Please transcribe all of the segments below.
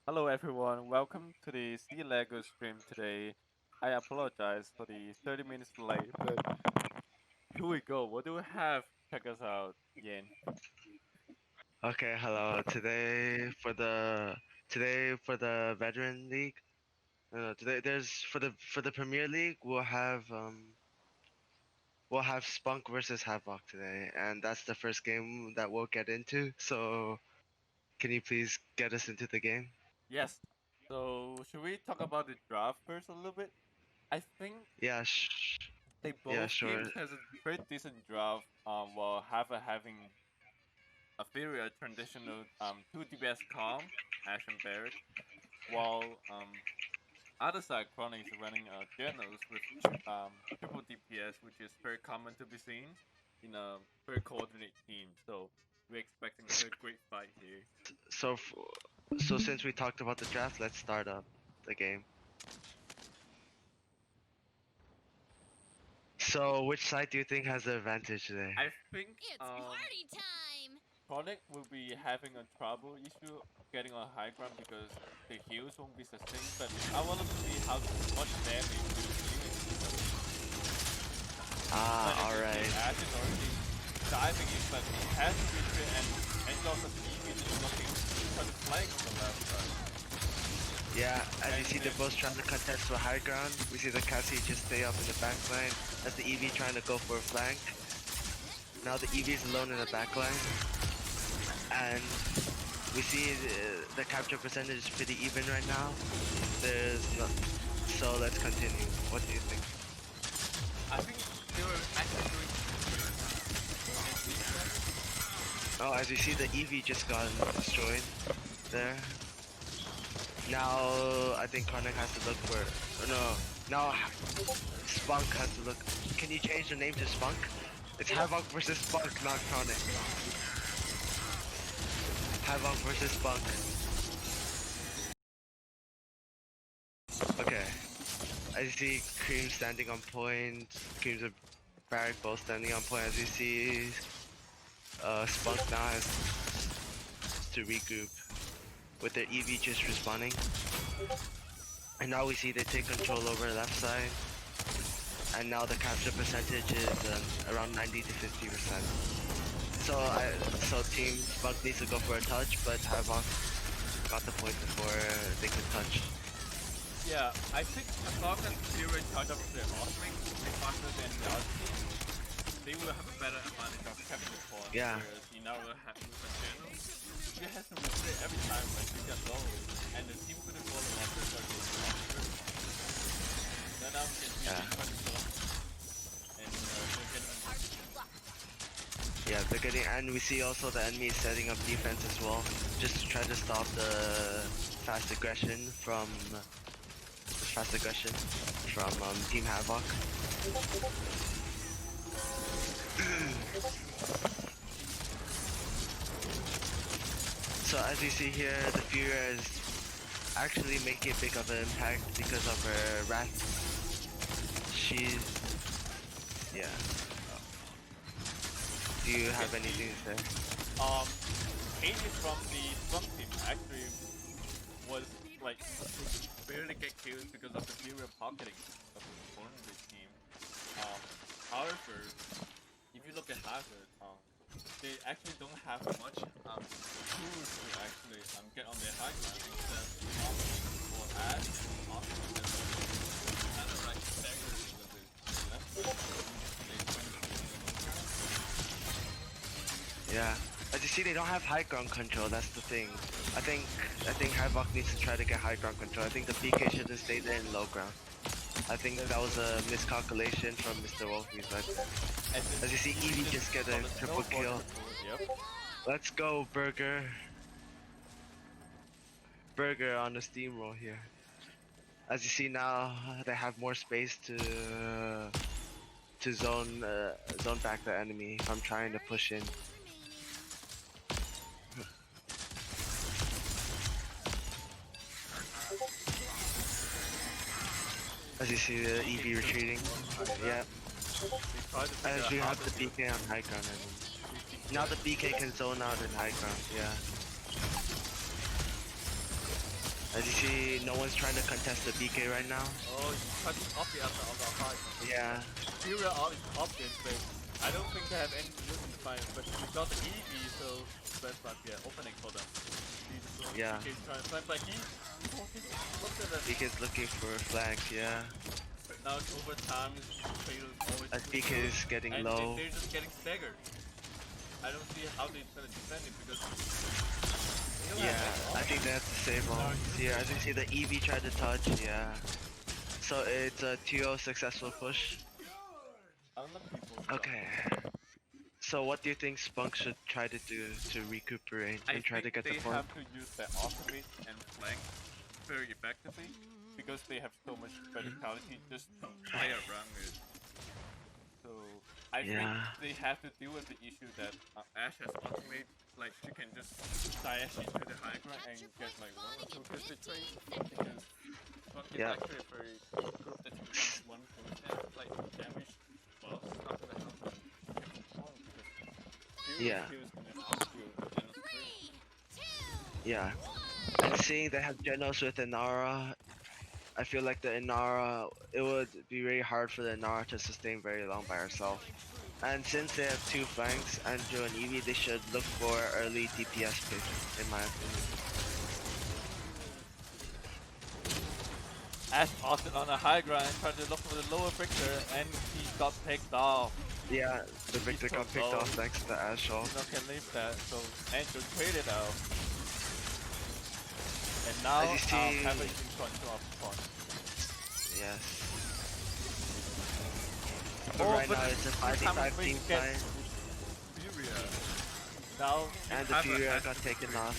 Hello everyone, welcome to the Sea Lego stream today. I apologize for the 30 minutes late, but here we go. What do we have? Check us out, Yin. Okay, hello. Today for the Veteran League. Today there's for the Premier League we'll have Spunk versus Havoc today, and that's the first game that we'll get into. So can you please get us into the game? Yes. So should we talk about the draft first a little bit? I think Yeah, they yeah, both sure. teams has a very decent draft. While having a very traditional 2 DPS calm, Ash and Barrett, while other side, Chronic is running journals with triple DPS, which is very common to be seen in a very coordinated team. So we're expecting a very great fight here. So f- so since we talked about the draft, let's start up the game. So which side do you think has the advantage today? I think It's party time! Chronic will be having a trouble issue getting on high ground because the heals won't be sustained. But I want to see how much damage do healing does. But Ah, as all you see, right. Ash is already diving in, but he has to retreat and also Stevie is looking for the flank on the left side. Yeah, as you And see, they're both trying to contest for high ground. We see the Cassie just stay up in the back line. As the EV trying to go for a flank. Now the EV is alone in the back line. And we see the capture percentage is pretty even right now. There's no... So let's continue. What do you think? I think they were actually doing Oh, as you see, the EV just got destroyed there. Now, I think Karnak has to look for... No, now Spunk has to look... Can you change the name to Spunk? It's Havoc versus Spunk, not Chronic. Havoc versus Spunk. Okay. As you see, Cream standing on point. Cream's and Barrack both standing on point. As you see, Spunk now has to regroup with their EV just respawning. And now we see they take control over left side. And now the capture percentage is around 90 to 50%. So Team Spunk needs to go for a touch, but Havoc got the point before they could touch. Yeah, I think as long as zero in charge of their offering, faster than the other team, they will have a better advantage of capturing the point. Yeah. Whereas you now will have with a channel, he has to retreat every time when he gets low, and the team couldn't follow up the target. Then now we can see Yeah. the control, and they're getting Yeah, they're getting, and we see also the enemy is setting up defense as well, just to try to stop the fast aggression from Team Havoc. So as you see here, the Furia is actually making a big of an impact because of her wrath. She's, yeah. Do you have anything to say? 80 from the Spunk team actually was like barely get killed because of the Fury pocketing of the opponent's team. However, if you look at Hazard, they actually don't have much tools to actually get on their high ground instead opting for Ash, opting for kind of like staggering with the left side. They trying to push the low ground. Yeah. As you see, they don't have high ground control. That's the thing. I think Havoc needs to try to get high ground control. I think the PK should have stayed there in low ground. I think that was a miscalculation from Mr. Wolfie's side. As you see, Eevee just get a triple kill. Yep. Let's go, Burger. Burger on the steamroll here. As you see now, they have more space to zone back the enemy. If I'm trying to push in. As you see the EV retreating. Yeah. As you have the BK on high ground. I mean. Now the BK can zone out in high ground. Yeah. As you see, no one's trying to contest the BK right now. Oh, you cut off the other on the high. Yeah, Fury all is off this phase. I don't think they have any use in the fight, but we got the EV, so that's like the opening for them. yeah. BK's trying to fight, but he looked at it. BK's looking for flanks, yeah. Now it's over time, Fatal's always As BK is getting and low. they're just getting staggered. I don't see how they're gonna defend it because they don't Yeah, have I think that's disable. Here, as you see, the EV tried to touch, yeah. So it's a 2-0 successful push. Okay. So what do you think Spunk should try to do to recuperate I and try to think get the they point? have to use their ultimate and flank very effectively because they have so much verticality just to play around it. So I think they have to deal with the issue that Ashe has ultimate, like she can just dash into the high ground and get like 1 or 2 kills a trade because Spunk is actually a very good group that can use 1 kill like damage well it's not gonna help them get the point because Yeah. kills can just outskill Genos 3. Yeah. And seeing they have Genos with Inara, I feel like the Inara, it would be very hard for the Inara to sustain very long by herself. And since they have 2 flanks, Andrew and Eevee, they should look for early DPS pick, in my opinion. Ash Austin on a high ground trying to look for the lower Victor and he got picked off. Yeah, the Victor got picked off thanks to the Ashe ult. No can leave that, so Andrew traded out. And now As you see, Havoc is in control of the point. Yes. But right now it's a 5v5 team fight. Furia. Now And the Furia got taken off.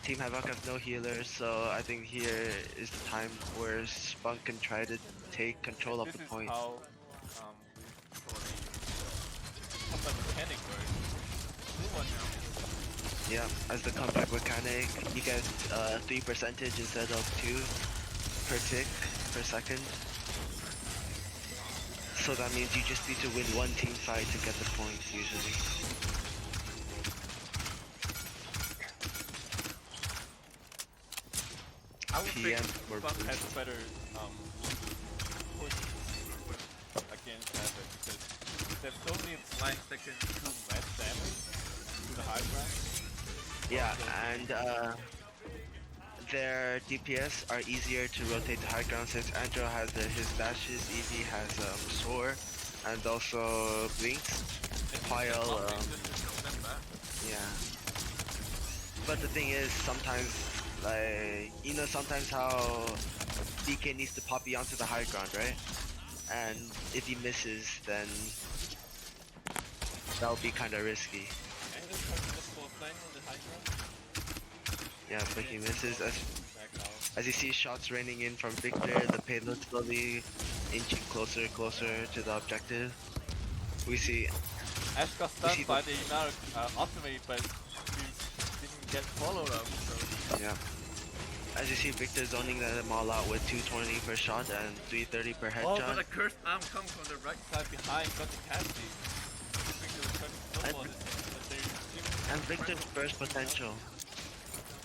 Team Havoc has no healers, so I think here is the time where Spunk can try to take control of the point. This is how combat mechanic works. Yeah, as the comeback mechanic, you get 3% instead of 2 per tick per second. So that means you just need to win 1 team fight to get the points usually. I would PM think Spunk has better push against Havoc because there's so many flanks that can do less damage to the high ground. Yeah, and their DPS are easier to rotate to high ground since Andrew has his dashes, Eevee has Soar, and also Blinks, while yeah. But the thing is, sometimes, like, you know, sometimes how DK needs to pop you onto the high ground, right? And if he misses, then that'll be kind of risky. Yeah, but he misses. As you see shots raining in from Victor, the payload slowly inching closer and closer to the objective. We see Ash got stunned by the Inara ultimate, but he didn't get followed up. So. Yeah. As you see, Victor zoning them all out with 220 per shot and 330 per headshot. Oh, but a cursed arm comes from the right side behind, got the Cassie. And Victor's burst potential.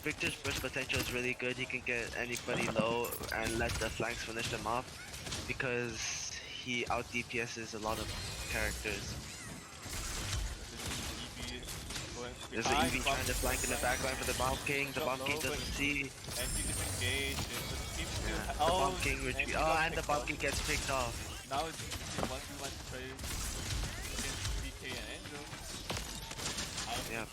Victor's burst potential is really good. He can get anybody low and let the flanks finish them off because he out DPS's a lot of characters. There's an Eevee trying to flank in the backline for the Bomb King. The Bomb King doesn't see. And he disengaged. Yeah, the Bomb King retreat. Oh, and the Bomb King gets picked off. Now it's 1v1 trade against DK and Angel. Yeah.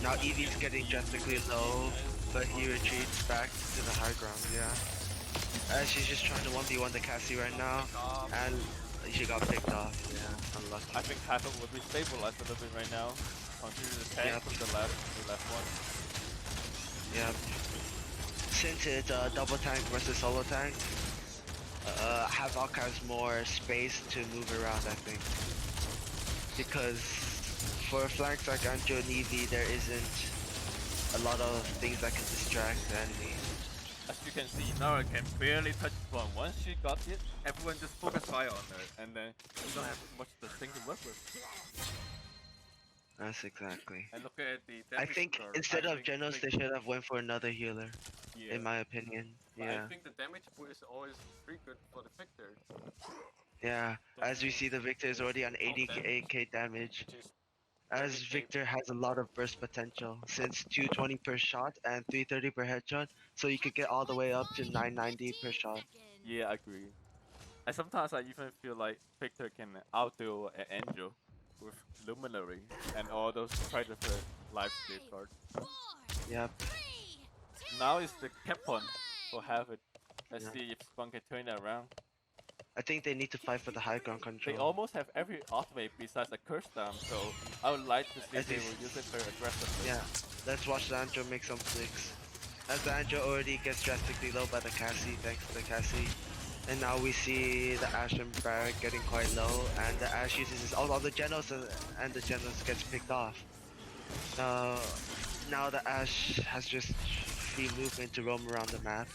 Now Eevee's getting drastically low, but he retreats back to the high ground, yeah. She's just trying to 1v1 the Cassie right now, and she got picked off, yeah, unlucky. I think Havoc will be stabilized a little bit right now. Consider the tank from the left one. Yeah. Since it's double tank versus solo tank, Havoc has more space to move around, I think. Because for flanks like Andrew and Eevee, there isn't a lot of things that can distract the enemy. As you can see, Nara can barely touch Spawn. Once she got it, everyone just focus fire on her, and then you don't have much the thing to work with. That's exactly. And look at the I damage think curve. instead I of think Genos, they should have went for another healer, yeah. in my opinion. But I Yeah. think the damage pool is always pretty good for the Victor. Yeah. As we see, the Victor is already on Top damage, 88k damage. which is As 30k. Victor has a lot of burst potential, since 220 per shot and 330 per headshot, so you could get all the way up to 990 per shot. Yeah, I agree. And sometimes I even feel like Victor can outdo an Angel with Luminary and all those Predator lifesteal cards. Yep. Now is the Capon for Havoc. Let's Yeah. see if Spunk can turn it around. I think they need to fight for the high ground They control. almost have every ultimate besides a curse down, so I would like to see if As they is- will use it very aggressively. Yeah. Let's watch the Andro make some flicks. As the Andro already gets drastically low by the Cassie, thanks to the Cassie. And now we see the Ashe and Barrack getting quite low, and the Ashe uses his all the Genos and the Genos gets picked off. Now the Ashe has just free movement to roam around the map,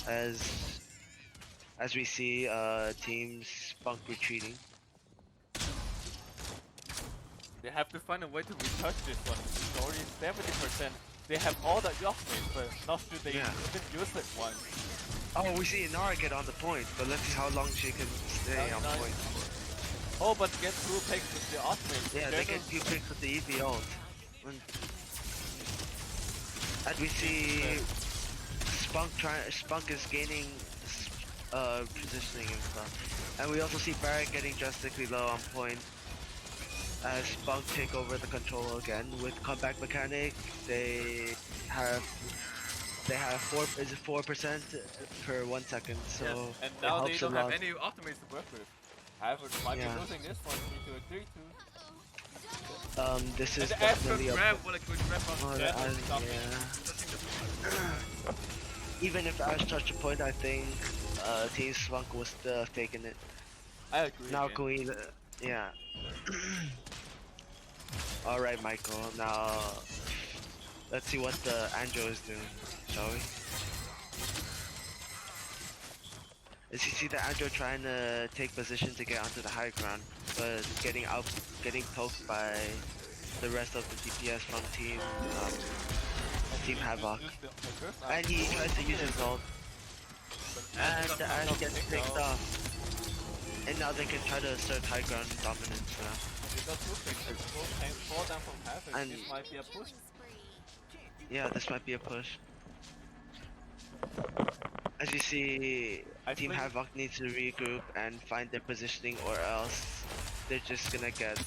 as we see Team Spunk retreating. They have to find a way to retouch this one. It's already 70%. They have all the ultimates, but not sure they Yeah. even use it once. Oh, we see Inara get on the point, but let's see how long she can stay on Nice. point. Oh, but get two picks with the ultimate. Yeah, they get few picks with the EV ult. And we see Spunk is gaining positioning and stuff. And we also see Barrack getting drastically low on point. As Spunk take over the control again with comeback mechanic, they have 4% per 1 second, so Yes, and it now they helps a don't have lot. any ultimates to work with. Havoc might Yeah. be losing this one into a 3-2. This And is the Ash definitely a grab, what a good grab on Oh, Jet the and Ash, stopping. even if Ash touched a point, I think Team Spunk was still have taken it. I agree. Now man. can we, yeah. Alright Michael, now let's see what the Andro is doing, shall we? As you see the Andro trying to take position to get onto the high ground, but getting poked by the rest of the DPS from Team Havoc. Use the first And he tries to use his ult, and the Ashe gets picked off. And now they can try to assert high ground dominance now. They got two picks. Fall down from Havoc. And- This might be a push. Yeah, this might be a push. As you see, I Team think- Havoc needs to regroup and find their positioning, or else they're just gonna get,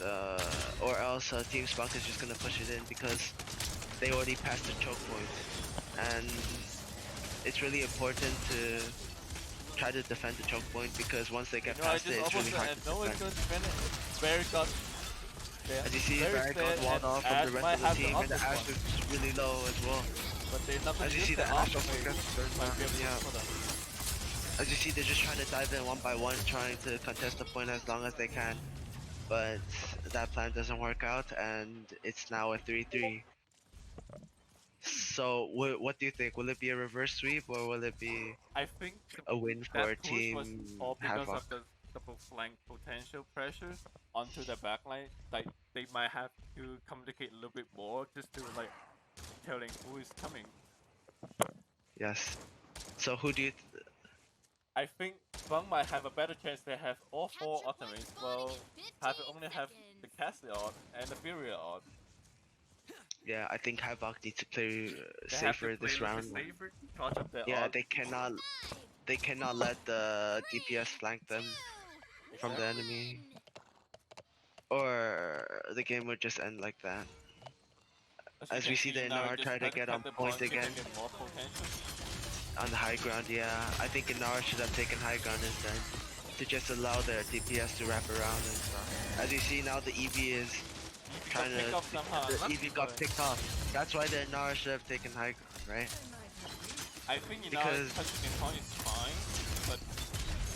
or else Team Spunk is just gonna push it in because they already passed the choke point. And it's really important to try to defend the choke point because once they get No, I past just it, it's almost really hard and to no one's defend. going to defend it. Barry got there. As you see, Barry's Barrack got there, walled and off Ash from the might rest of have the team, and the ultimate Ashe one, is really low as well. but they're not going As to you use see, the the Ashe also ultimate. gets burned Might be a down, push yeah. for them. As you see, they're just trying to dive in one by one, trying to contest the point as long as they can. But that plan doesn't work out, and it's now a 3-3. So, what do you think? Will it be a reverse sweep, or will it be I think a win for that push was Team all because Havoc? of the double flank potential pressure onto the backline. Like they might have to communicate a little bit more just to like telling who is coming. Yes. So, who do you? I think Spunk might have a better chance to have all four ultimates. Well, only have the Cassie ult and the Fury ult. Yeah, I think Havoc needs to play They have to safer play this a little round. bit safer, charge up their Yeah, ult. they cannot let the DPS flank them from the enemy, or the game would just end like that. As you we can see the now, Inara just try to better get cut on the point bunch, you can again get more potential. on the high ground. Yeah, I think Inara should have taken high ground instead to just allow their DPS to wrap around and stuff. As you see now, the EV is Got trying picked to. off somehow. The Lucky EV got for it. picked off. That's why the Inara should have taken high ground, right? I think because- touching the point is fine, but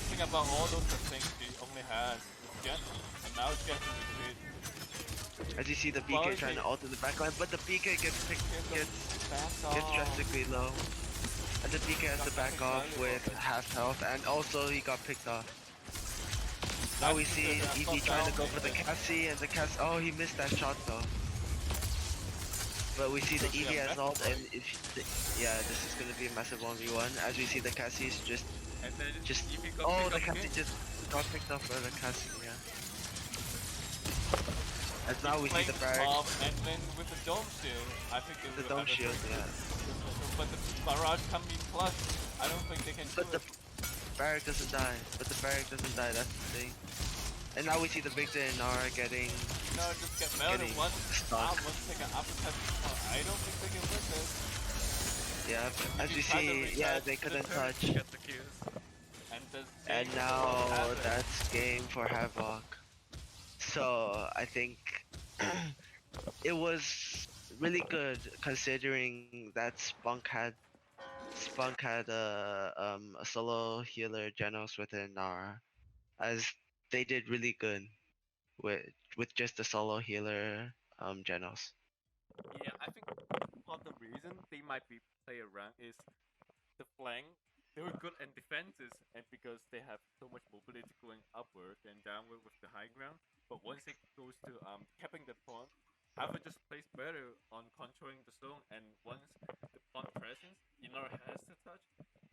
think about all those things he only has with Jet, and now it's getting retreat. As you see the Well, PK trying to ult in the backline, but the PK gets Back gets off. drastically low. And the PK has to back off with half health, and also he got picked off. Now we see EV trying to go for the Cassie, and the Cassie, oh, he missed that shot though. But we see the Because they are EVS ult, and mesmerized. yeah, this is gonna be a massive 1v1. As we see the Cassie's And then just, if he got oh, pick the up Cassie again, just got picked up by the Cassie, yeah. As he's now we see playing the barrack, calm, and then with the dome shield, I think they the will dome have a shield, very yeah. good control. But the barrage coming in clutch, I don't think they can do But the it. barrack doesn't die. But the barrack doesn't die. That's the thing. And now we see the Victor and Nara No, just get melted. getting One stuck. one second after touching the point. I don't think they can win this. Yep. If As you we try to see, yeah, retouch they the couldn't turret to touch. get the kills. And the And same for now Havoc. that's game for Havoc. So I think it was really good considering that Spunk had a solo healer Genos within Nara, as they did really good with just a solo healer Genos. Yeah, I think part of the reason they might be play around is the flank. They were good in defenses, and because they have so much mobility going upward and downward with the high ground. But once it goes to capping the pawn, Havoc just plays better on controlling the zone. And once the pawn presence, Inara has to touch.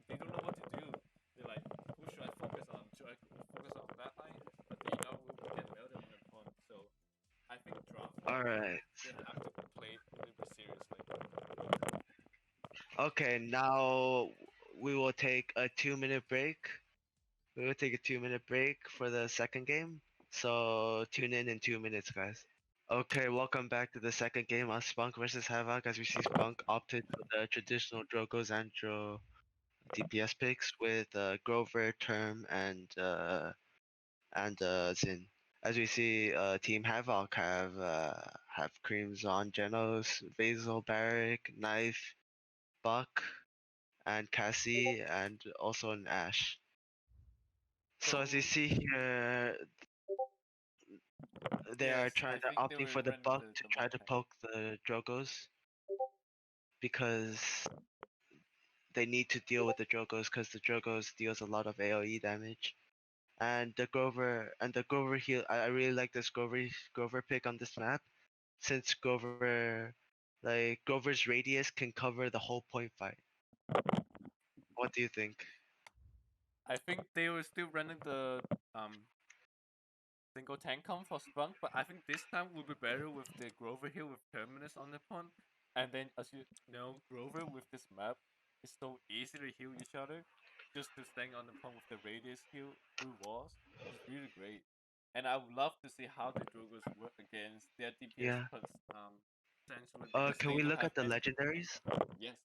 They don't know what to do. They're like, who should I focus on? Should I focus on that line? But the Inara will get melted on the pawn. So I think draft All wise, right. they have to play a little bit seriously. Okay, now we will take a 2 minute break. We will take a 2 minute break for the second game. So tune in 2 minutes, guys. Okay, welcome back to the second game of Spunk versus Havoc. As we see, Spunk opted for the traditional Drogo Xandro DPS picks with Grover, Term, and Zin. As we see, Team Havoc have creams on Genos, Basil, Barrick, Knife, Buck, and Cassie, and also an Ash. So as you So see here, they yes, are I trying to think they opting were for the running Buck to the try bot to tank. poke the Drogos because they need to deal with the Drogos because the Drogos deals a lot of AoE damage. And the Grover heal. I really like this Grover pick on this map since Grover's radius can cover the whole point fight. What do you think? I think they were still running the um single tank comp for Spunk, but I think this time will be better with the Grover heal with Terminus on the pawn. And then as you know, Grover with this map is so easy to heal each other. Just to staying on the pawn with the radius heal through walls is really great. And I would love to see how the Drogos work against their DPS Yeah. essentially because Can they we don't look have at the any. legendaries? Yes,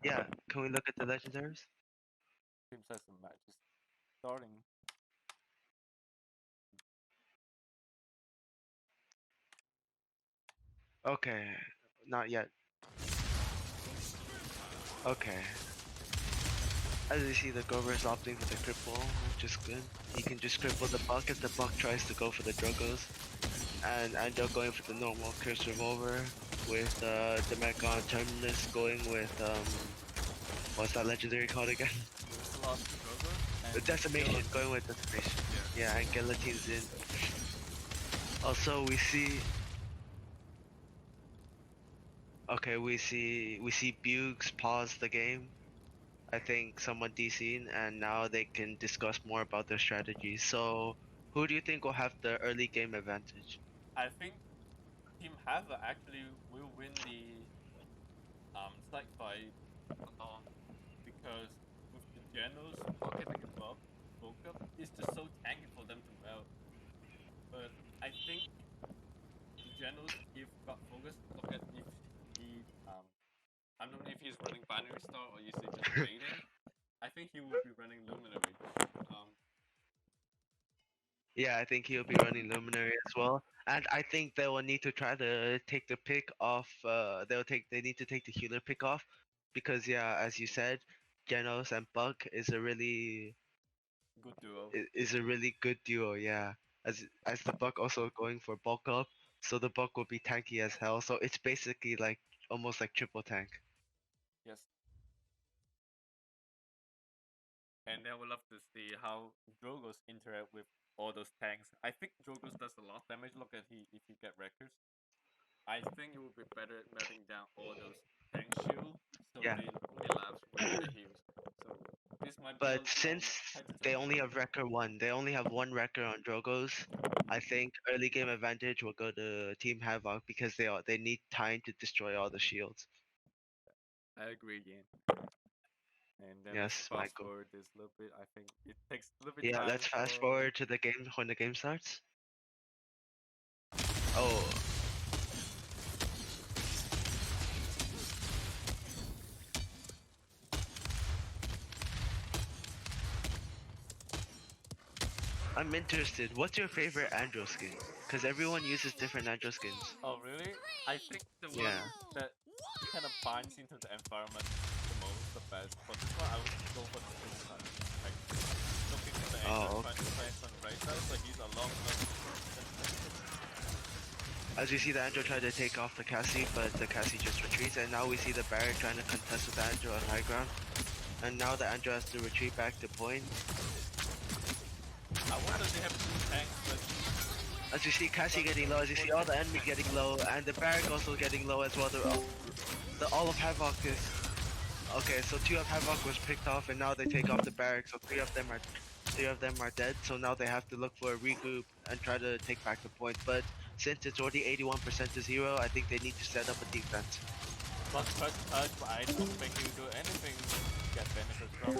Yeah. Can we look at the legendaries? seems as the match is starting. Okay. Not yet. Okay. As you see, the Grover is opting for the cripple, which is good. He can just cripple the Buck if the Buck tries to go for the Drogos. And end up going for the normal Curse Revolver with the Mecha Terminus going with what's that legendary called again? There's a lot of Drogos and The Decimation, Guillotine. going with Decimation. Yeah. Yeah, and Guillotine's in. Also we see okay, we see Bugs pause the game. I think someone DC'd and now they can discuss more about their strategy. So who do you think will have the early game advantage? I think Team Havoc actually will win the side fight alone because with the generals pocketing above Bokup, it's just so tanky for them to melt. But I think the generals, if got focused, look at if he I don't know if he's running binary star or is he just baiting. I think he will be running luminary. Um, Yeah, I think he'll be running Luminary as well. And I think they will need to try to take the pick off. They need to take the healer pick off, because yeah, as you said, Genos and Buck good duo. is a really good duo. Yeah, as the Buck also going for bulk up, so the Buck will be tanky as hell. So it's basically like almost like triple tank. Yes. And I would love to see how Drogos interact with all those tanks. I think Drogos does a lot of damage. Look at he if you get records. I think it would be better letting down all those tank shield so Yeah. they only lasts with the heals. So this might be a But since tight they situation. only have record 1, they only have 1 record on Drogo's, I think early game advantage will go to Team Havoc because they need time to destroy all the shields. I agree, Ian. And then let's Yes, fast Michael. forward this little bit. I think it takes a little bit Yeah, time let's fast for. forward to the game when the game starts. Oh, I'm interested. What's your favorite Andro skin? Because everyone uses different Andro skins. Oh, really? I think the one Yeah. that kind of binds into the environment the most, the best. For this one, I would go for the Spunk. Like, looking at the angle, Oh, trying to okay. play on the right side, so he's along the. As you see, the Andro tried to take off the Cassie, but the Cassie just retreats, and now we see the Barret trying to contest with the Andro on high ground. And now the Andro has to retreat back to point. I wonder if they have two tanks, but As you see Cassie getting low, as you see all the enemy getting low, and the Barret also getting low as well. All of Havoc is... Okay, so 2 of Havoc was picked off, and now they take off the Barret, so 3 of them are dead, so now they have to look for a regroup and try to take back the point. But since it's already 81% to 0, I think they need to set up a defense. Spunk tries to touch, but I don't think he'll do anything to get benefits from.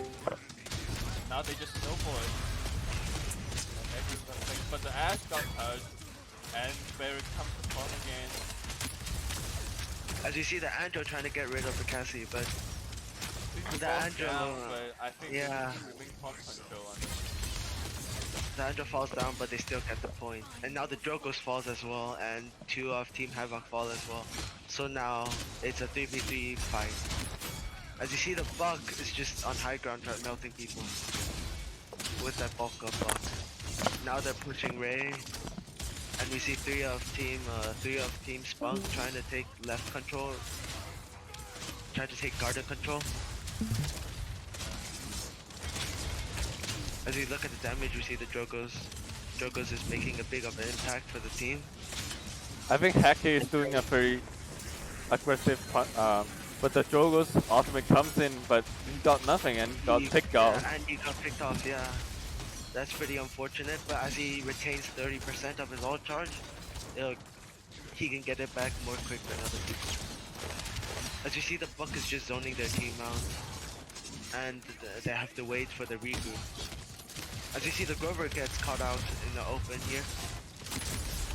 Now they just go for it. But the Ash got touched, and Barrick comes to spawn again. As you see the Andro trying to get rid of the Cassie, but He the falls Andro, down, but I think yeah, they remain top control on it. the Andro falls down, but they still get the point. And now the Drogos falls as well, and 2 of Team Havoc fall as well. So now it's a 3v3 fight. As you see, the Buck is just on high ground melting people with that bulk up block. Now they're pushing Ray, and we see 3 of Team Spunk trying to take left control, trying to take Garden control. As we look at the damage, we see the Drogos. Drogos is making a big of an impact for the team. I think Hacky is doing a very aggressive, but the Drogo's ultimate comes in, but he got nothing and got picked off. And he got picked off, yeah. That's pretty unfortunate, but as he retains 30% of his ult charge, he can get it back more quick than other people. As you see, the Buck is just zoning their team out, and they have to wait for the regroup. As you see, the Grover gets caught out in the open here.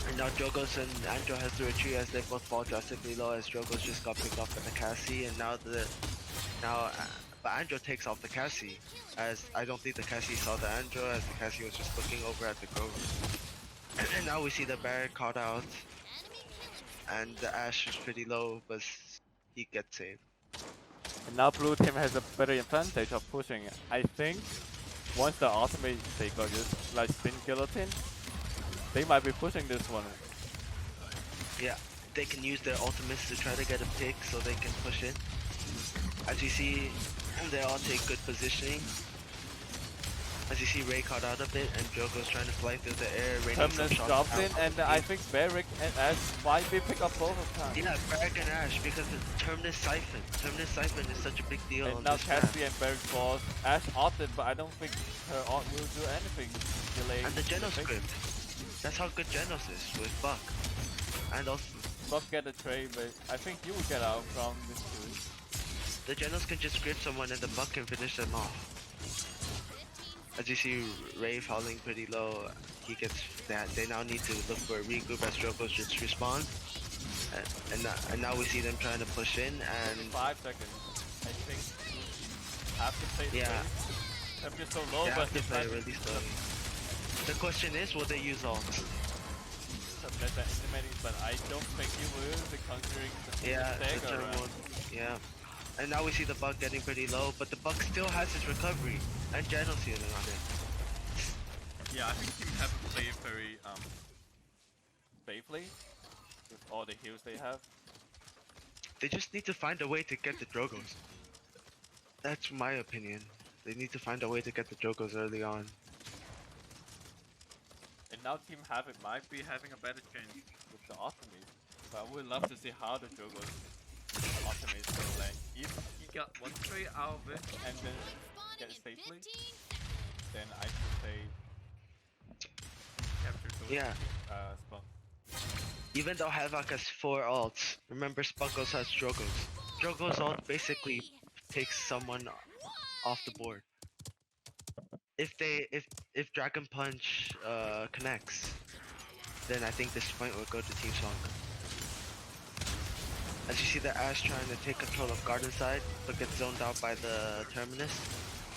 And now Drogos and Andro has to retreat as they both fall drastically low, as Drogos just got picked off by the Cassie, and but Andro takes off the Cassie, as I don't think the Cassie saw the Andro, as the Cassie was just looking over at the Grover. And now we see the Barret caught out, and the Ash is pretty low, but he gets saved. And now blue team has a better advantage of pushing. I think once the ultimate they got just like spin guillotine, they might be pushing this one. Yeah, they can use their ultimates to try to get a pick so they can push it. As you see, they all take good positioning. As you see, Ray caught out of it, and Drogo's trying to fly through the air. Terminus drops in, and I think Barrick and Ash might be pick up both of them. Yeah, Barrick and Ash, because the Terminus Siphon. Terminus Siphon is such a big deal. And now Cassie and Barrick falls. Ash opted, but I don't think her ult will do anything. Delaying and the Genos script. That's how good Genos is with Buck. And also, Buck get a trade, but I think you will get out from this too. the Genos can just grip someone and the Buck can finish them off. As you see, Ray falling pretty low, he gets that. They now need to look for a regroup as Drogos just respawn. And now we see them trying to push in, and 5 seconds. I think have to play the yeah, I'm just so low, they but have to play really slowly. The question is, will they use ults? But I don't think you will, be considering the Yeah, stagger the turn around. one. Yeah. And now we see the Buck getting pretty low, but the Buck still has his recovery, and Genos healing on it. Yeah, I think Team Havoc play very safely with all the heals they have. They just need to find a way to get the Drogos. That's my opinion. They need to find a way to get the Drogos early on. And now Team Havoc might be having a better chance with the ultimate. But I would love to see how the Jogo's ultimate is gonna land. If he got one trade out of it and then get it safely, then I should say capture those Yeah. Spunk. Even though Havoc has 4 ults, remember Spunk also has Drogo's. Drogo's ult basically takes someone off the board. If Dragon Punch connects, then I think this point will go to Team Spunk. As you see the Ashe trying to take control of garden side, but gets zoned out by the Terminus.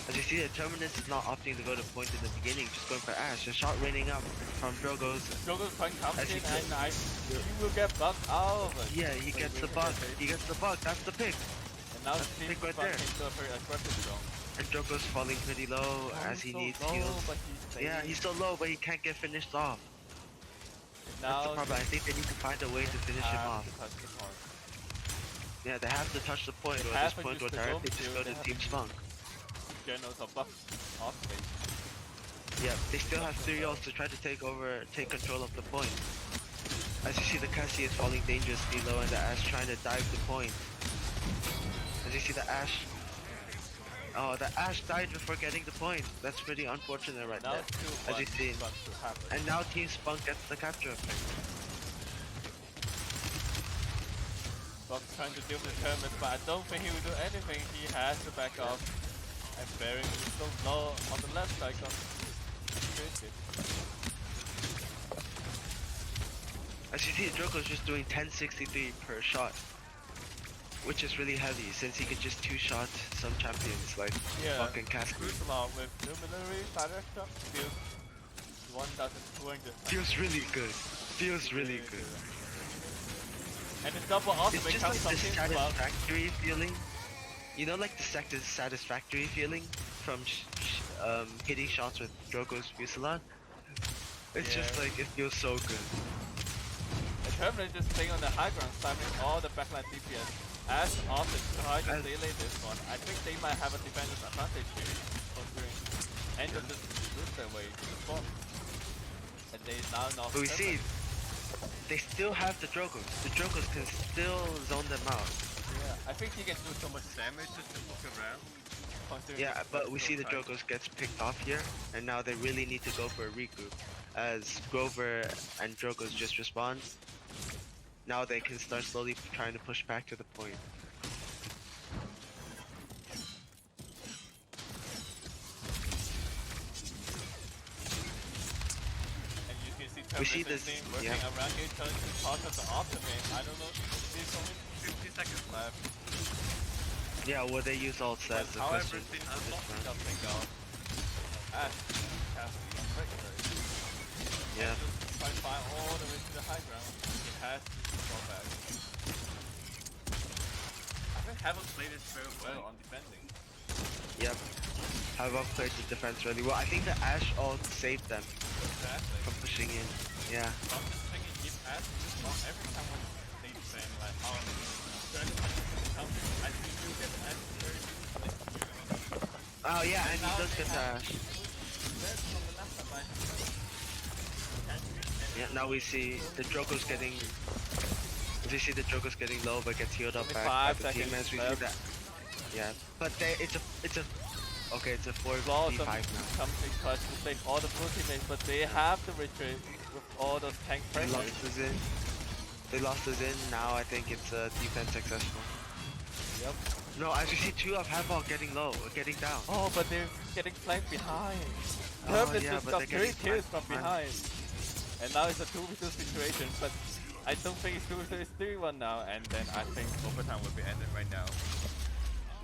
As you see the Terminus is not opting to go to point in the beginning, just going for Ashe. A shot raining up from Drogo's. Jogo's quite As confident he and he will get bugged out of it. Yeah, he gets the bug. He gets the bug. That's the pick. And now That's the Team pick right Spunk there. into a very aggressive zone. And Drogo's falling pretty low as he so needs low, heals. but Yeah, he's so low, but he can't get finished off. That's the now problem. I think they need to find a way to finish him off. Yeah, they have to touch the point, They or have this to point use will the directly dome just shield, go they to have Team to Spunk. Generals are buffed off base. Yeah, they still have 3 ults to try to take control of the point. As you see, the Cassie is falling dangerously low, and the Ashe trying to dive the point. As you see the Ashe. Oh, the Ashe died before getting the point. That's pretty unfortunate right Now there. As you see, and now Team Spunk gets the capture effect. Buck's trying to deal with the Terminus, but I don't think he will do anything. He has to back off. And Baron is so low on the left side. As you see, Drogo's just doing 1063 per shot, which is really heavy since he can just 2-shot some champions like fucking Cassie. Crucial with Luminary Fire Shot feels 1200. Feels really good. Feels really good. And the double It's ultimate just comes like from the Team Spunk. satisfactory feeling. You know, like the satisfactory feeling from hitting shots with Drogo's Fusillade? It's just like, it feels so good. The Terminator just staying on the high ground, spamming all the backline DPS. As often try to delay this one. I think they might have a defensive advantage here. Considering Angel just lose their way to the spawn. And they now not. But we see, they still have the Drogos. The Drogos can still zone them out. Yeah, I think he can do so much damage just to look around. Yeah, but we see the Drogos gets picked off here, and now they really need to go for a regroup. As Grover and Drogos just respawn, now they can start slowly trying to push back to the point. And you can see We see Terminator this, working yeah. around here, trying to part of the ultimate. I don't know, there's only 50 seconds left. Yeah, will they use ults? That's the However, question. since I'm not jumping out, Ash has to be quick. Yeah. Just try to find all the way to the high ground. He has to fall back. I think Havoc played this very well on defending. Yep. Havoc played the defense really well. I think the Ashe ult saved them Exactly. from pushing in. Yeah. I'm just thinking if Ash is not every time when they defend, like how Dragon I think you get Ash very easily. Oh yeah, and he does get the Ashe. There's on the left side. Yeah, now we see the Drogo's getting. As you see, the Drogo's getting low, but gets healed up back by 5 the team. seconds As we see left. that. Yeah, but it's a. Okay, it's a 4v5 Blossom now. comes in clutch to save all the blue teammates, but they have to retreat with all those tank They pressures. lost us in. They lost us in. Now I think it's a defense successful. Yep. No, as you see, 2 of Havoc getting low, getting down. Oh, but they're getting flanked behind. Oh, Terminus yeah, just but got they're 3 getting kills flanked from behind. And now it's a 2v2 situation, but I don't think it's 2v2, it's 3v1 now, and then I think overtime will be ended right now.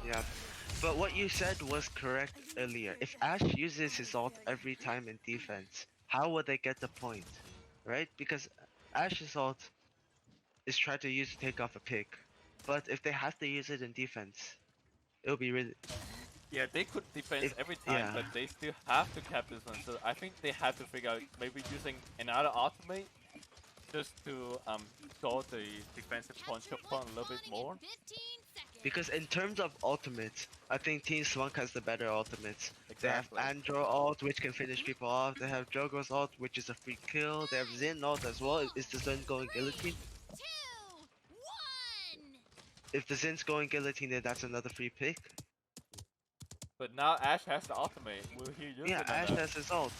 Yeah, but what you said was correct earlier. If Ashe uses his ult every time in defense, how would they get the point? Right? Because Ashe's ult is try to use to take off a pick. But if they have to use it in defense, it'll be really... Yeah, they could defend If- every time, yeah. but they still have to cap this one. So I think they have to figure out maybe using another ultimate just to stall the defensive point a little bit more. Because in terms of ultimates, I think Team Spunk has the better ultimates. They have Exactly. Andro ult, which can finish people off. They have Drogo's ult, which is a free kill. They have Xin ult as well. It's the Zone going guillotine. if the Zin's going guillotine, then that's another free pick. But now Ash has the ultimate. Will he use Yeah, it or Ash not? has his ult.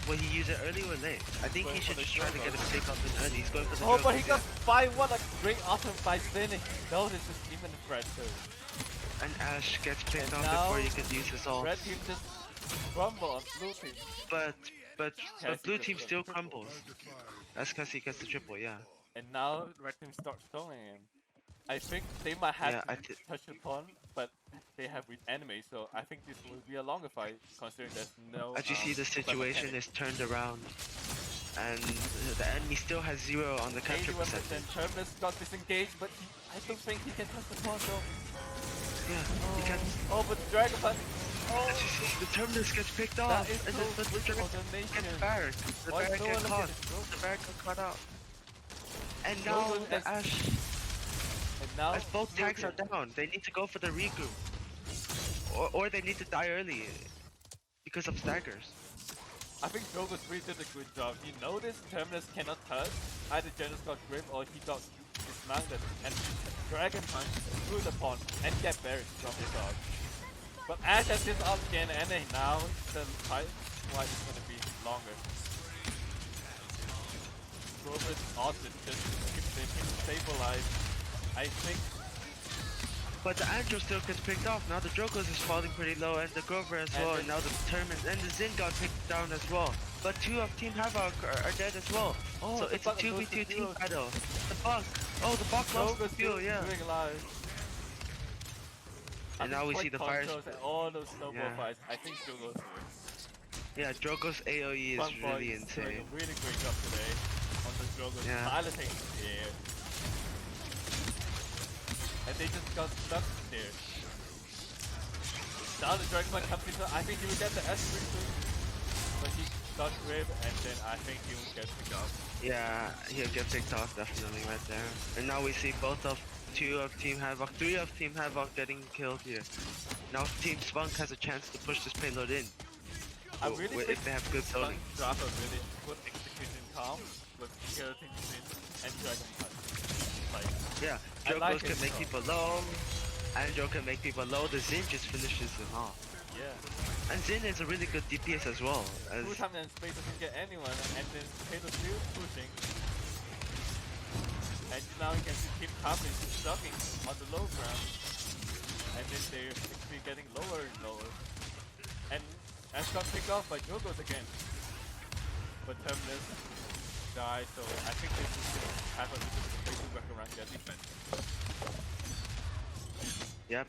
Will he use it early or late? I think Going he for should the just try to get Drogo. a pick up in early. He's going for the Oh, but Drogo, he yeah. got by what a great ultimate by Sin. He knows this is even a threat too. And Ash gets picked And off now before he could use his ult. Red team just crumble on blue team. But but Cassie blue just team got still triple. crumbles. That's because he gets the triple, yeah. And now Red team starts throwing him. I think they might have Yeah, to touch upon, but they have with enemy, so I think this will be a longer fight, considering there's no. as you see, the situation is turned around, and the enemy still has 0 on the capture 81%. percentage. Terminus got disengaged, but I don't think he can touch the pawn though. Yeah, he can. Oh, but Dragon Punch. Oh, As you see, the Terminus gets picked that off, is and so then the quick Dragon coordination. gets barrack. The Why barrack no gets one caught. look at it, The barrack got caught out. And No now one has- Ash, And now as both blue tags are team- down, they need to go for the regroup. Or they need to die early because of staggers. I think Drogo's really did a good job. He noticed Terminus cannot touch. Either Janus got grip or he got dismounted and Dragon Punch through the pawn and get buried from his ult. But Ash has his ult again and now the fight is gonna be longer. Drogo's ult is just keeps him stabilized. I think But the Andrew still gets picked off. Now the Drogos is falling pretty low, and the Grover as And well. the- And now the Termin and the Zin got picked down as well. But 2 of Team Havoc are dead as well. Oh, So the it's a Buck goes to 2v2 team duo. battle. The Buck. Oh, the Buck lost the Drogo's fuel, still yeah. doing alive. And now we see the fire. And all those snowball Yeah. fights. I think Drogo's doing. Yeah, Drogo's AoE is Spunk really is doing insane. a really great job today on the Drogo Yeah. piloting there. And they just got stuck there. Now the Dragon Ball comes into, I think he will get the S3 soon. But he got grip and then I think he will get picked up. Yeah, he'll get picked off definitely right there. And now we see both of 2 of Team Havoc, 3 of Team Havoc getting killed here. Now Team Spunk has a chance to push this payload in. I really think if they have good Spunk zoning. drop a really good execution calm with skeleton spin and Dragon Punch. Like, Yeah, I Jokos like can it, make so. people low, Andro can make people low, the Zin just finishes them off. yeah. And Zin is a really good DPS as well. As Full time and space doesn't get anyone, and then Taylor still pushing. And now you can see Team Common stucking on the low ground. And then they're actually getting lower and lower. And Ash got picked off by Jogos again. But Terminus died, so I think they just have a little bit of space to work around their defense. Yep.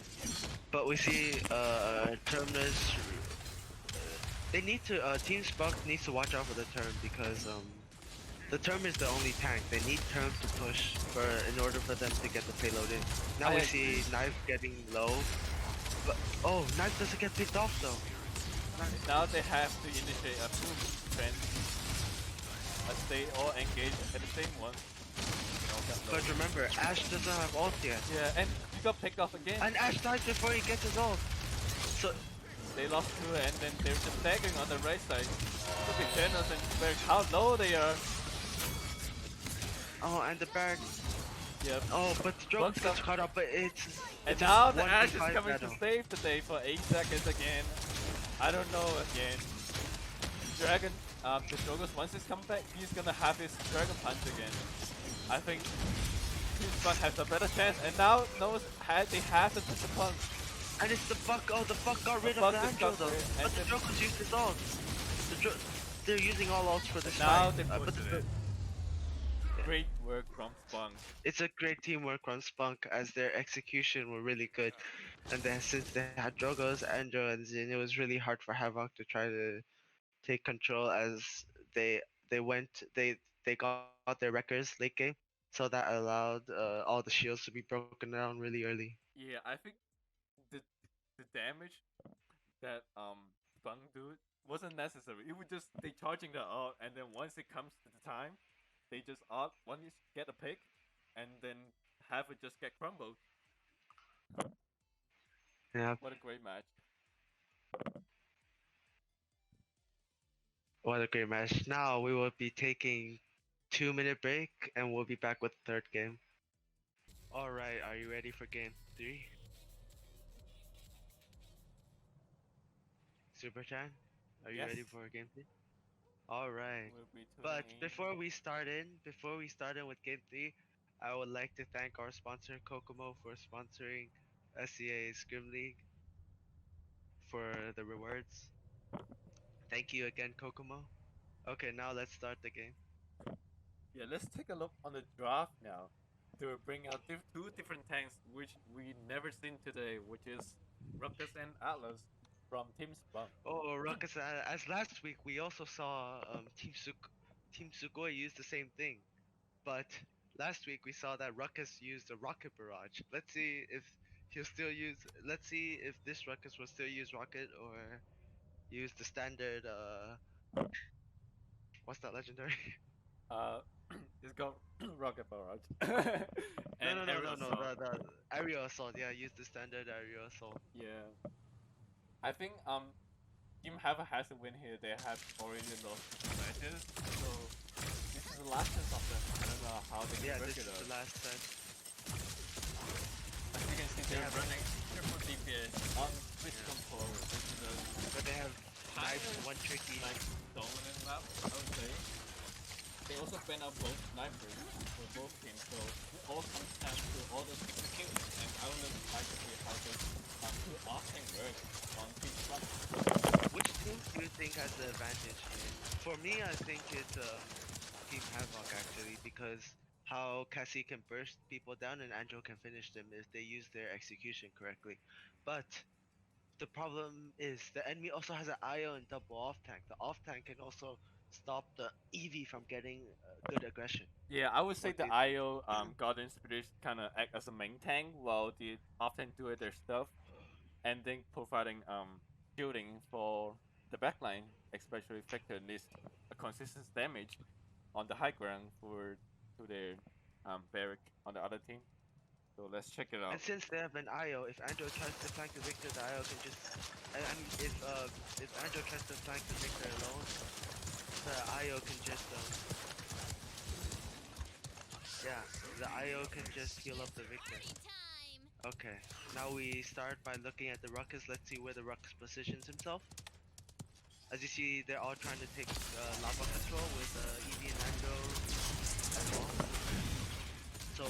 But we see Terminus. They need to Team Spunk needs to watch out for the Term because the Term is the only tank. They need Term to push in order for them to get the payload in. Now we see Knife getting low. But oh, Knife doesn't get picked off though. And now they have to initiate a full defense as they all engage at the same one. But remember, Ash doesn't have ult yet. Yeah, and he got picked off again. And Ash dies before he gets his ult. So They lost two and then they're just staggering on the right side. Look at Genos and Berg, how low they are. oh, and the Barrack. Yep. Oh, but the Drogo Bugs gets up. caught up. But it's And a now the 1v5 Ash is coming battle. to save the day for 8 seconds again. I don't know again. Dragon, the Drogo's once he's come back, he's gonna have his Dragon Punch again. I think Team Spunk has a better chance and now knows they have to touch the punch. And it's the Buck. Oh, the Buck got rid The of the Buck just Andro got though. rid, and But the then- Drogo's used his ult. They're using all ults for this Now fight. they But pushed it. Great work from Spunk. it's a great teamwork from Spunk as their execution were really good. And then since they had Drogos, Andro, and Zin, it was really hard for Havoc to try to take control as they went they got their wreckers late game. So that allowed all the shields to be broken down really early. Yeah, I think the damage that Spunk do wasn't necessary. It was just they charging the ult, and then once it comes to the time, they just ult once get a pick, and then have it just get crumbled. Yeah. What a great match! What a great match. Now we will be taking 2-minute break and we'll be back with the third game. Alright, are you ready for game 3? Super Chan, are you Yes. ready for game 3? Alright. We'll be tuning But in. before we start in with game 3, I would like to thank our sponsor Kokomo for sponsoring SCA Scrim League for the rewards. Thank you again, Kokomo. Okay, now let's start the game. Yeah, let's take a look on the draft now to bring out two different tanks which we never seen today, which is Ruckus and Atlas from Team Spunk. Oh, Ruckus, as last week, we also saw Team Sugoi use the same thing. But last week we saw that Ruckus used a rocket barrage. Let's see if this Ruckus will still use rocket or use the standard what's that legendary? Uh, it's got Rocket Barrage No and no no Aerial no no Assault. the aerial assault, yeah, use the standard aerial assault. Yeah, I think Team Havoc has to win here. They have already lost two matches, so this is the last chance of them. I don't know how they can Yeah, break this it is up. the last time. As you can see, They they're have- running triple DPS on switch Yeah. controller. This is a But they have kind knives of one tricky. like dominant map, I would say. They also ban out both snipers for both teams, so it all comes down to all those executions, and I would like to see how this two often work on Team Front. Which team do you think has the advantage here? For me, I think it's Team Havoc actually, because how Cassie can burst people down and Angel can finish them if they use their execution correctly. But the problem is the enemy also has an IO and double off tank. The off tank can also stop the EV from getting good aggression. Yeah, I would say What do the you think? IO Guardian Spirit kind of act as a main tank while the often do their stuff, and then providing shielding for the backline, especially Factor needs a consistent damage on the high ground for to their barrack on the other team. So let's check it And out. since they have an IO, if Angel tries to flank the Victor, the IO can just. I mean, if Angel tries to flank the Victor alone, the IO can just yeah, the IO can just heal up the Victor. Party time! Okay, now we start by looking at the Ruckus. Let's see where the Ruckus positions himself. As you see, they're all trying to take lava control with Eevee and Andro as well. So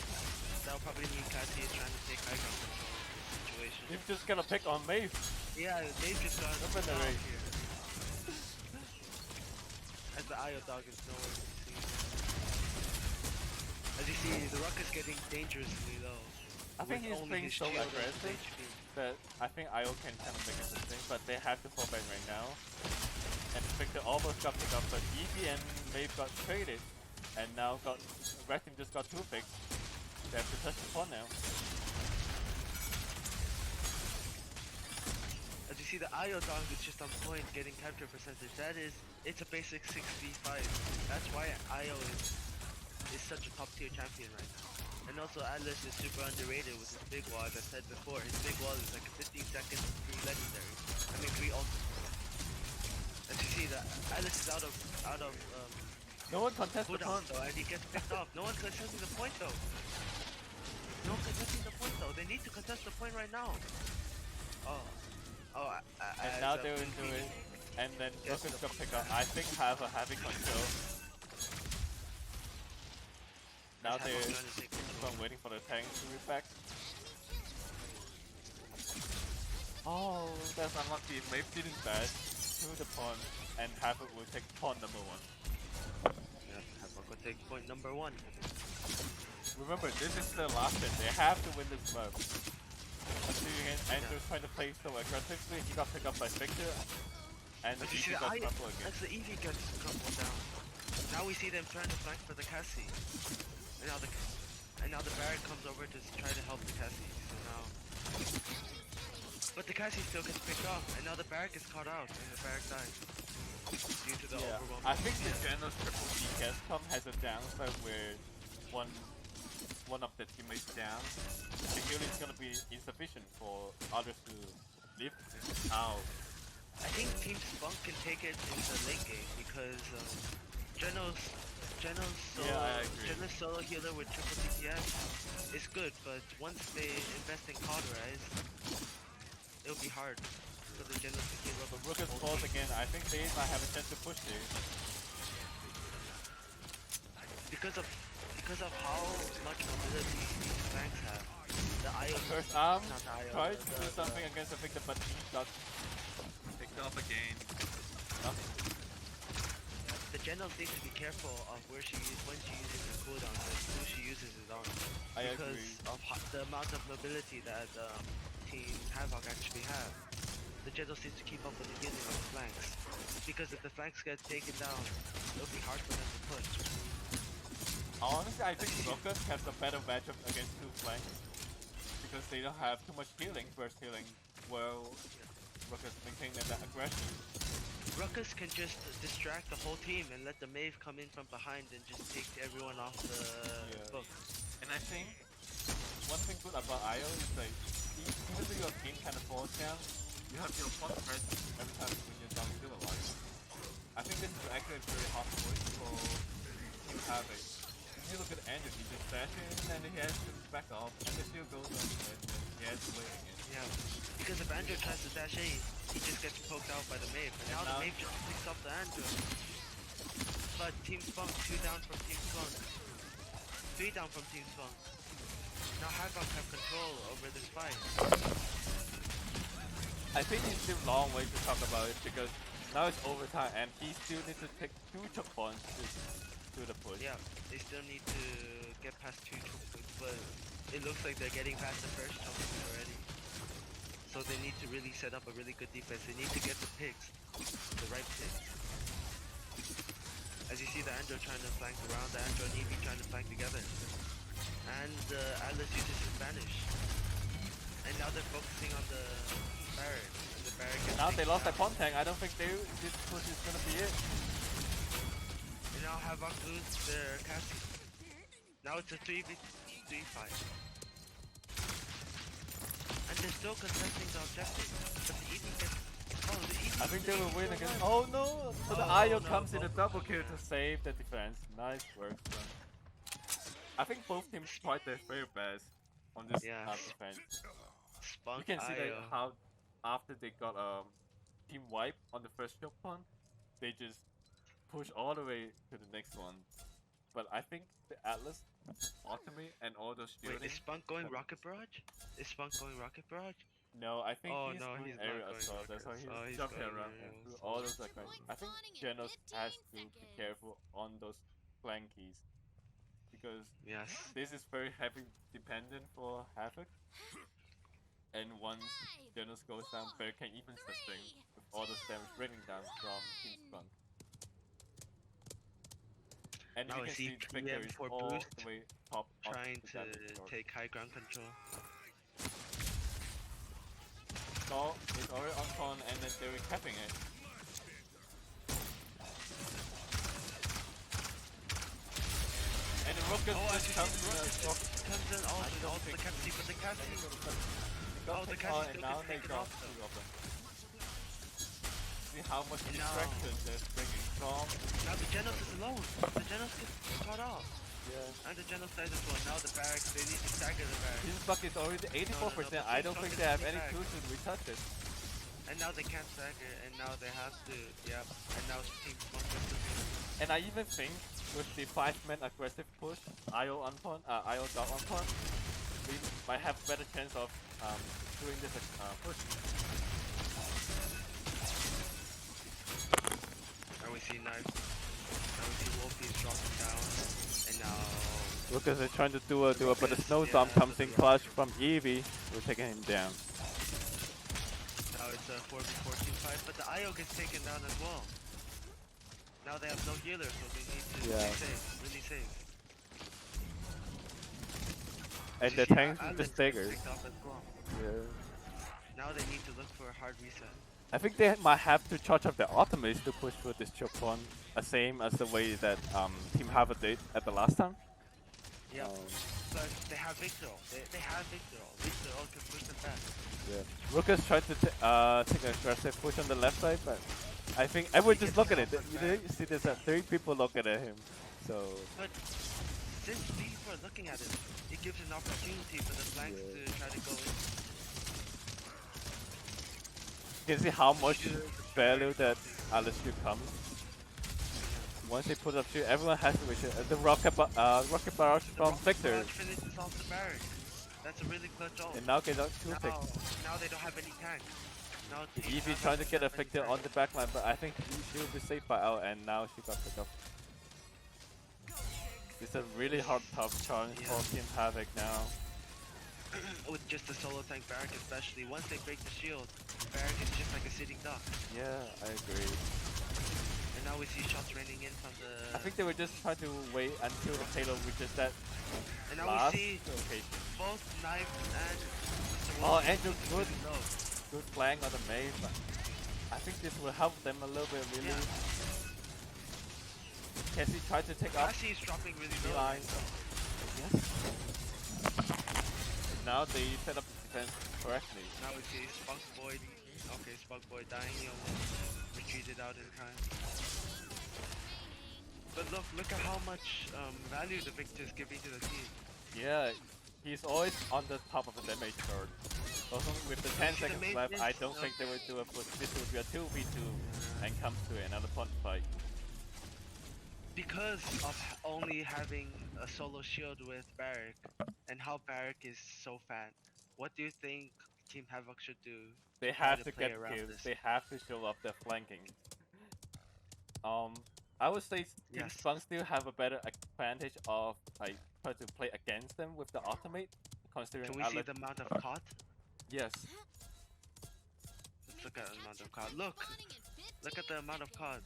that'll probably mean Cassie is trying to take high ground control of the situation. You've just gotta pick on Maeve. Yeah, they just got Open the dog race. here. As the IO dog is nowhere to be seen. As you see, the Ruckus getting dangerously low. I think with he's only playing his so shield and his aggressive HP. that I think IO can kind of make it interesting, but they have to fall back right now. And Victor almost got picked up, but Eevee and Maeve got traded, and now Red Team just got two picks. They have to touch the pawn now. As you see, the IO dog is just on point, getting capture percentage. It's a basic 65. That's why IO is such a top tier champion right now. And also, Atlas is super underrated with his big wall. As I said before, his big wall is like 15 seconds, 3 legendary. I mean 3 ultimate. As you see, the Atlas is out of No one contests the cooldown pawn. though, and he gets picked off. No one's contesting the point though. No one's contesting the point though. They need to contest the point right now. And now they will do it. And then Yes, Ruckus the got picked up. I think have a heavy control. Now Havoc they're trying to take control. waiting for the tank to reback. Oh, that's unlucky. Maeve didn't dash to the pawn, and Havoc will take pawn number 1. Yeah, Havoc will take point number 1. Remember, this is the last hit. They have to win this map. Andrew's trying to play so aggressively. He got picked up by Victor, and the As you see, Eevee the got IO, crumpled again. as the Eevee gets crumpled down. Now we see them trying to flank for the Cassie. And now the Barret comes over to try to help the Cassie. So now, but the Cassie still gets picked off, and now the Barret gets caught out, and the Barret dies due to the overwhelming. I think the Genos triple DPS comp has a downside where one of the teammates down. The healing is gonna be insufficient for others to live out. I think Team Spunk can take it in the late game because Genos Yeah, I agree. Geno's solo healer with triple DPS is good, but once they invest in cauterize, it'll be hard for the Genos to heal up. But Rook is close again. I think they might have a chance to push here. Because of how much mobility these tanks have. The IO First arm not the IO, tried to do something against the victim, but he got picked up again. Nothing. The Genos needs to be careful of when she uses her cooldown and who she uses it on. I Because agree. of the amount of mobility that Team Havoc actually have. The Genos needs to keep up with the healing on the flanks. Because if the flanks get taken down, it'll be hard for them to push. Honestly, I think Ruckus has a better matchup against two flanks. Because they don't have too much healing, burst healing, while Ruckus maintain that aggression. Ruckus can just distract the whole team and let the Mave come in from behind and just take everyone off the book. And I think one thing good about IO is like, even though your team kind of falls down, you have your front presence every time when you're down still alive. I think this is actually a very hard choice for Team Havoc. If you look at Andrew, he just dashes in and he has to back off, and the shield goes on and he has to wait again. Yeah, because if Andrew tries to dash in, he just gets poked out by the Mave, and now the Mave just picks up the Andrew. But Team Spunk, 2 down from Team Spunk. 3 down from Team Spunk. Now Havoc have control over this fight. I think it's still a long way to talk about it because now it's overtime and he still needs to take 2 choke points to do the push. Yeah, they still need to get past 2 choke points, but it looks like they're getting past the first choke point already. So they need to really set up a really good defense. They need to get the picks, the right picks. As you see the Andro trying to flank around, the Andro and Eevee trying to flank together. And Atlas uses his Vanish. And now they're focusing on the Barret. And the Barret gets Now they lost down. that Pontang, I don't think this push is gonna be it. And now Havoc lose their Cassie. Now it's a 3v3 fight. And they're still contesting the objective. But the Eevee gets... Oh, the Eevee... I think they will win again. Oh no! So the IO comes in a double kill to save the defense. Nice work, son. I think both teams tried their very best on this defense. Spunk You can see IO. that how after they got team wipe on the first choke point, they just push all the way to the next one. But I think the Atlas ultimate and all those shielding... Wait, is Spunk going Rocket Barrage? Is Spunk going Rocket Barrage? No, I think Oh, he's no, doing he's not area going assault. That's why rockets. Oh, he's he's jumping going around area and do assault. all those aggression. I think Genos has to be careful on those flankies because Yes. this is very heavy dependent for Havoc. And once Genos goes down, Bear can even sustain with all those damage raining down from Team Spunk. And Now you I can see see Victor is PM for all boost, the way top of Trying the to damage score. take high ground control. Saul is already on con and then they're capping it. And the Rocket just comes in a drop. Comes in, all the Cassie, but the Cassie... Oh, the Cassie And still now gets they taken drop off, 2 of them. See how much And distraction they're bringing from. Now the Genos is alone. The Genos gets caught off. Yeah. And the Genos dies as well. Now the barracks, they need to stagger the barracks. His buck is already 84%. I don't think they have any clue to retouch it. And now they can't stagger, and now they have to, yep. And now Team Spunk has to do. And I even think with the 5-man aggressive push, IO on pawn, IO dot on pawn, we might have better chance of doing this push. And we see Knife. Now we see Wolfie's dropping down. And now... Lucas is trying to do a but the snow storm comes in clutch from Eevee. We're taking him down. Now it's a 4v14 fight, but the IO gets taken down as well. Now they have no healer, so they need to be safe, really safe. And the You see tanks Atlas with the staggers. picked up as well. Yeah. Now they need to look for a hard reset. I think they might have to charge up their ultimates to push for this choke point, same as the way that Team Havoc did at the last time. Yep. But they have Victor. They have Victor. Victor can push them back. Yeah. Lucas tried to take an aggressive push on the left side, but I think everyone just look at it. You see there's 3 people looking at him. So But since people are looking at it, it gives an opportunity for the flanks Yeah. to try to go in. you can see how much Shield, value that dropping. Alistair comes. Once they put up shield, everyone has to wish it. The rocket barrage The from rocket Victor, barrage finishes off the barrack. That's a really clutch ult. and now get out two Now, ticks. now they don't have any tank. Now Team Evie Havoc trying to get doesn't a have any Victor tank. on the backline, but I think she will be saved by out, and now she got picked up. It's a really hard, tough challenge Yeah. for Team Havoc now. With just a solo tank barrack especially. Once they break the shield, barrack is just like a sitting duck. Yeah, I agree. And now we see shots raining in from the... I think they were just trying to wait until the payload reaches that And now last we see location. both Knife and... Mr. Oh, Wolf Andrew, looking good. really low. Good flank on the main, but I think this will help them a little bit, really. Yeah. Cassie tried to take up Cassie is dropping really the low. line. Yes. Now they set up the defense correctly. Now we see Spunk Boy. Okay, Spunk Boy dying. He almost retreated out in time. But look at how much value the Victor is giving to the team. Yeah, he's always on the top of the damage chart. Also, with the 10 see the seconds main left, I is- don't think they will do a push. This will be a 2v2 and come to another point fight. Because of only having a solo shield with Barrack and how Barrack is so fat, what do you think Team Havoc should do? They try have to play get around kills. this? They have to show up their flanking. I would say Team Yes. Spunk still have a better advantage of like try to play against them with the ultimate, considering Can we see Alex. the amount of caught? Yes. Let's look at the amount of caught. Look at the amount of caught.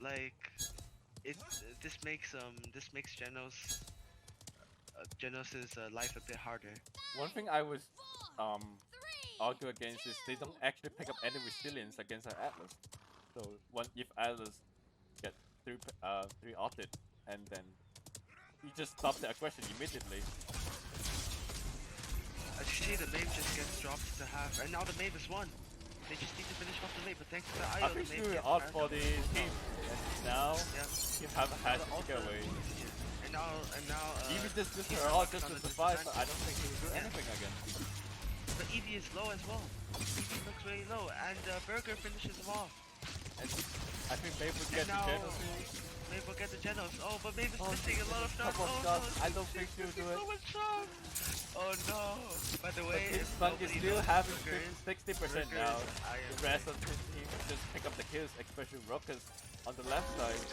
Like, this makes Genos' life a bit harder. One thing I would argue against is they don't actually pick up any resilience against our Atlas. So if Atlas get three ulted, and then you just stop the aggression immediately. As you see, the Maeve just gets dropped to half, and now the Maeve is won. They just need to finish off the Maeve, but thanks to the I IO, think the she Maeve will gets out back for up. the team, and now Yeah. Team Havoc has to Also- get away. And now, Even just Team her ult Havoc's just on to a survive, but I disadvantage. don't think he will do Yeah. anything again. But Eevee is low as well. Eevee looks really low, and Burger finishes him off. And I think Maeve would get And now, the Genos. Maeve will get the Genos. Oh, but Maeve is Oh, missing a lot of shots. couple of Oh shots. no, I don't think she'll do it. so much shots. Oh no. By the But way, Team if Spunk is nobody still knows, having Burger is 60% Burger now. is The rest of his team just pick up the kills, especially Ruckus on the left side.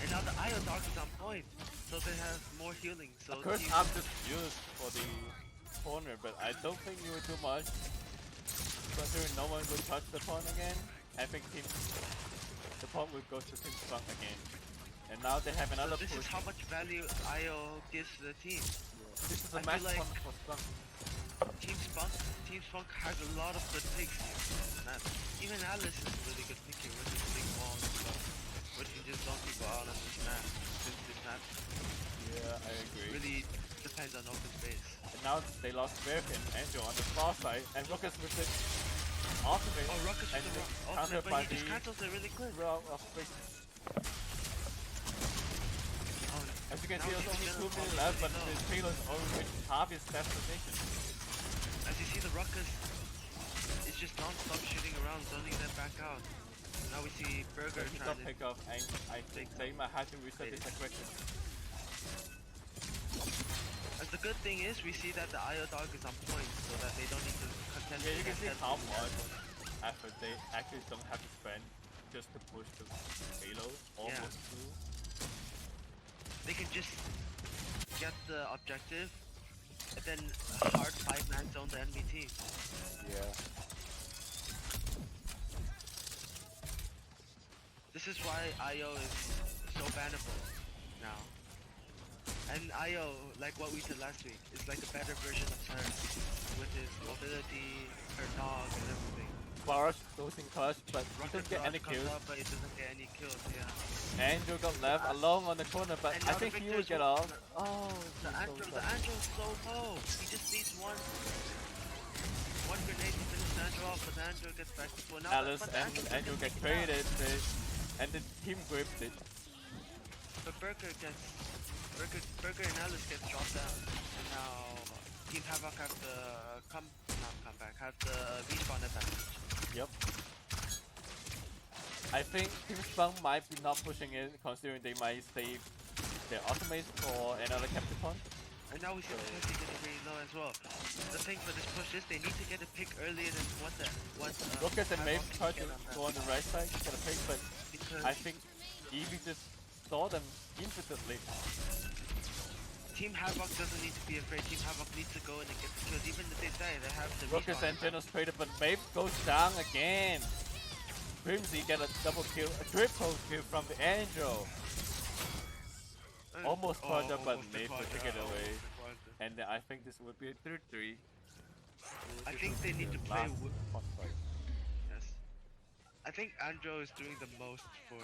And now the Iron Dog is on point, so they have more healing. So Of course, Team- I'm just used for the corner, but I don't think you will do much. Considering no one will touch the pawn again, I think the pawn will go to Team Spunk again. And now they have so another this push. is how much value IO gives to the team. This is a I match feel like- point for Spunk. Team Spunk has a lot of good picks. Even Alice is a really good pick here with his big wall and stuff. But he just don't people out on this map. Since this map Yeah, I agree. really depends on open space. And now they lost Verk and Angel on the far side, and Ruckus with the ultimate. Oh, Ruckus and with the countered ultimate, by but he just the cancels it really quick. row of Fix. Oh, As you can now see, there's Team only 2 Genos minutes are left, but really the low. payload already reached half his destination. As you see, the Ruckus is just non-stop shooting around, zoning them back out. Now we see Burger He trying got to... pick up, and I think they might have to reset this aggression. As the good thing is, we see that the IO Dog is on point, so that they don't need to contend Yeah, you can see against how them. much effort they actually don't have to spend just to push the payload almost through. They can just get the objective, and then hard 5-man zone the enemy team. Yeah. This is why IO is so bannable now. And IO, like what we did last week, is like a better version of her, with his mobility, her dog, and everything. Barrage goes in clutch, but he Rocket doesn't get any Barrage comes kills. up, but it doesn't get any kills, yeah. Andrew got left alone on the corner, but And I now the think he will Victor's get one- off. Oh, The Angel is so low. He just needs one grenade to finish the Angel off, but the Angel gets back to now. Alice but the and Angel Andrew can get take it out. traded, and the team gripped it. Burger and Alice gets dropped down, and now Team Havoc have the not comeback, have the respawn advantage. Yep. I think Team Spunk might be not pushing it, considering they might save their ultimates for another capture point. And now we see the Chelsea getting very low as well. The thing for this push is they need to get a pick earlier than what Rockets and Maeve Havoc try to get on that. go on the right side, get a pick, but Because I think Eevee just saw them instantly. Team Havoc doesn't need to be afraid. Team Havoc needs to go in and get the kills. Even if they die, they have the Rockets respawn and advantage. Genos traded, but Maeve goes down again. Crimsy get a double kill, a triple kill from the Angel. Almost quadra, but almost the Maeve quadra, took it almost away. the quadra. And I think this would be a 3-3. I think they need to play with. Yes. I think Andro is doing the most for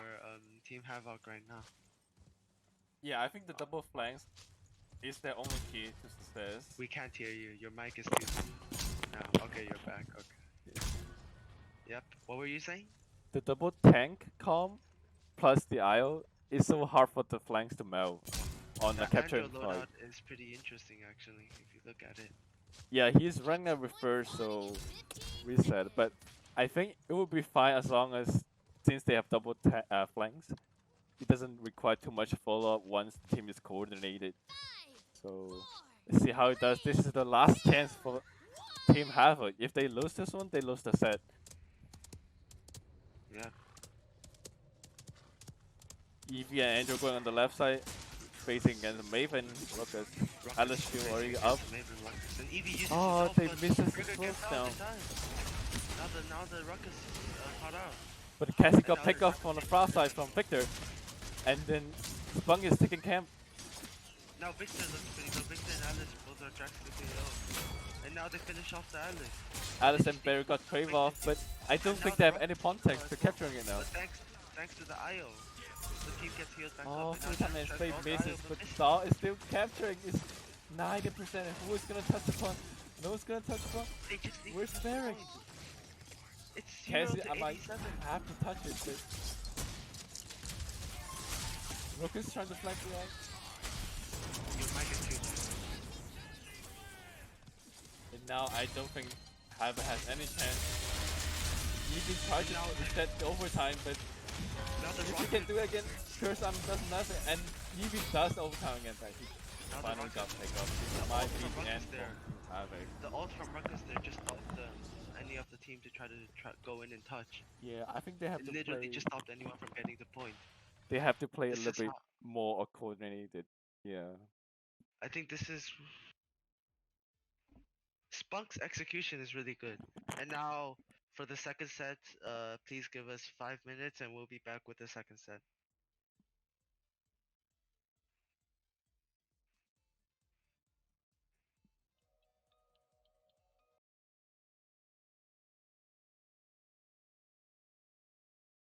Team Havoc right now. Yeah, I think the double flanks is their only key to success. We can't hear you. Your mic is too. No. Okay, you're back. Okay. Yep. What were you saying? The double tank comp plus the IO is so hard for the flanks to melt on the The capture Andro fight. loadout is pretty interesting actually, if you look at it. Yeah, he's running a reverse, so reset. But I think it will be fine as long as, since they have double flanks, it doesn't require too much follow up once the team is coordinated. So let's see how it does. This is the last chance for Team Havoc. If they lose this one, they lose the set. Yeah. Eevee and Andrew going on the left side, facing against Maven. Lucas. Alice still already up. And Eevee uses Oh, his ult, they but missed his Trigger close gets out down. in time. Now the Ruckus caught out. But Cassie got now picked the off on the far side from Victor. And then Spunk is taking camp. Now Victor looks pretty good. Victor and Alice both are drastically low. And now they finish off the Alice. Alice and Barry got Crave off, but I don't And think now they the have any Ruckus context is for as capturing it now. But thanks to the IO, the team gets healed back Oh, up. And now full time Jack and tries Spade all the IO, misses, but misses. Star is still capturing. It's 90%. And who is gonna touch the point? No one's gonna touch the point. They just need Where's to Barry? point. It's 0 Cassie, to I might 87. have to touch it, but Rook is trying to flank the right. Your mic is too low. And now I don't think Havoc has any chance. Eevee tried to reset the overtime, but Now the if he Ruckus, can do it again, Curse Arm does nothing. And Eevee does overtime again, but he now the finally got Ruckus, picked up. the It might ult be from the Ruckus end there. for Havoc. The ult from Ruckus there just stopped any of the team to try to go in and touch. Yeah, I think they have It to literally play. just stopped anyone from getting the point. They have to play a This little is bit more coordinated. Yeah. I think this is Spunk's execution is really good. And now for the second set, please give us 5 minutes and we'll be back with the second set.